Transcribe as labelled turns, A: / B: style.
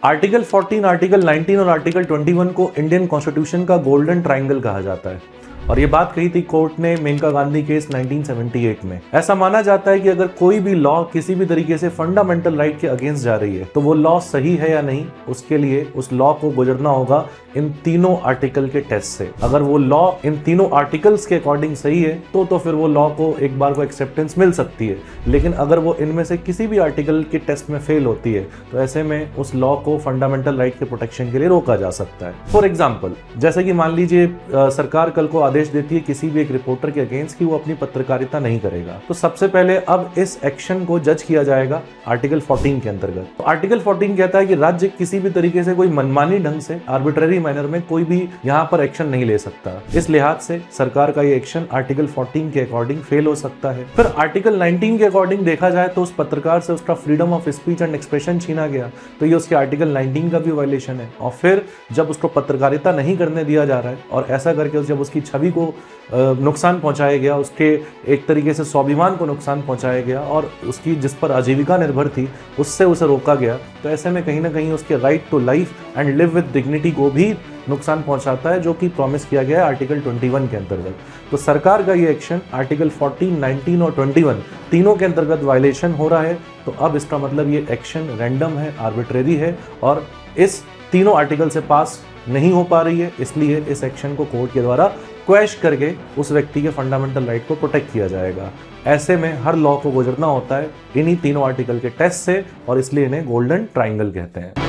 A: Article 14, article 19 और article 21 को Indian constitution का गोल्डन ट्राइंगल कहा जाता है और ये बात कही थी कोर्ट ने मेनका गांधी केस 1978 में। ऐसा माना जाता है कि अगर कोई भी लॉ किसी भी तरीके से फंडामेंटल राइट के अगेंस्ट जा रही है तो वो लॉ सही है या नहीं, उसके लिए उस लॉ को गुजरना होगा इन तीनों आर्टिकल के टेस्ट से। अगर वो लॉ इन तीनों आर्टिकल्स के अकॉर्डिंग सही है तो फिर वो लॉ को एक बार को एक्सेप्टेंस मिल सकती है, लेकिन अगर वो इनमें से किसी भी आर्टिकल के टेस्ट में फेल होती है तो ऐसे में उस लॉ को फंडामेंटल राइट के प्रोटेक्शन के लिए रोका जा सकता है। फॉर एग्जाम्पल, जैसे कि मान लीजिए सरकार कल को आदेश देती है किसी भी एक रिपोर्टर के अगेंस्ट कि वो अपनी पत्रकारिता नहीं करेगा, तो सबसे पहले अब इस एक्शन को जज किया जाएगा आर्टिकल 14 के अंतर्गत। तो आर्टिकल 14 कहता है कि राज्य किसी भी तरीके से कोई मनमानी ढंग से आर्बिट्ररी मैनर में कोई भी यहाँ पर एक्शन नहीं ले सकता। इस लिहाज से सरकार का ये एक्शन आर्टिकल 14 के अकॉर्डिंग फेल हो सकता है। फिर आर्टिकल 19 के अकॉर्डिंग देखा जाए तो उस पत्रकार से उसका freedom of speech and expression छीना गया, तो ये उसके आर्टिकल 19 का भी वायलेशन है। और फिर जब उसको पत्रकारिता नहीं करने दिया जा रहा है और ऐसा करके जब उसकी छवि को नुकसान पहुंचाया गया, उसके एक तरीके से स्वाभिमान को नुकसान पहुंचाया गया और उसकी जिस पर आजीविका निर्भर थी उससे उसे रोका गया, तो ऐसे में कहीं ना कहीं उसके right to life and live with dignity को भी नुकसान पहुंचाता है, जो कि प्रॉमिस किया गया है आर्टिकल 21 के अंतर्गत। तो सरकार का ये एक्शन आर्टिकल 14, 19 और 21 तीनों के अंतर्गत वायलेशन हो रहा है। तो अब इसका मतलब ये एक्शन रैंडम है, आर्बिट्रेरी है और इस तीनों आर्टिकल से पास नहीं हो पा रही है, इसलिए इस एक्शन को कोर्ट के द्वारा क्वैश करके उस व्यक्ति के फंडामेंटल राइट को प्रोटेक्ट किया जाएगा। ऐसे में हर लॉ को गुजरना होता है इन्हीं तीनों आर्टिकल के टेस्ट से और इसलिए इन्हें गोल्डन ट्राइंगल कहते हैं।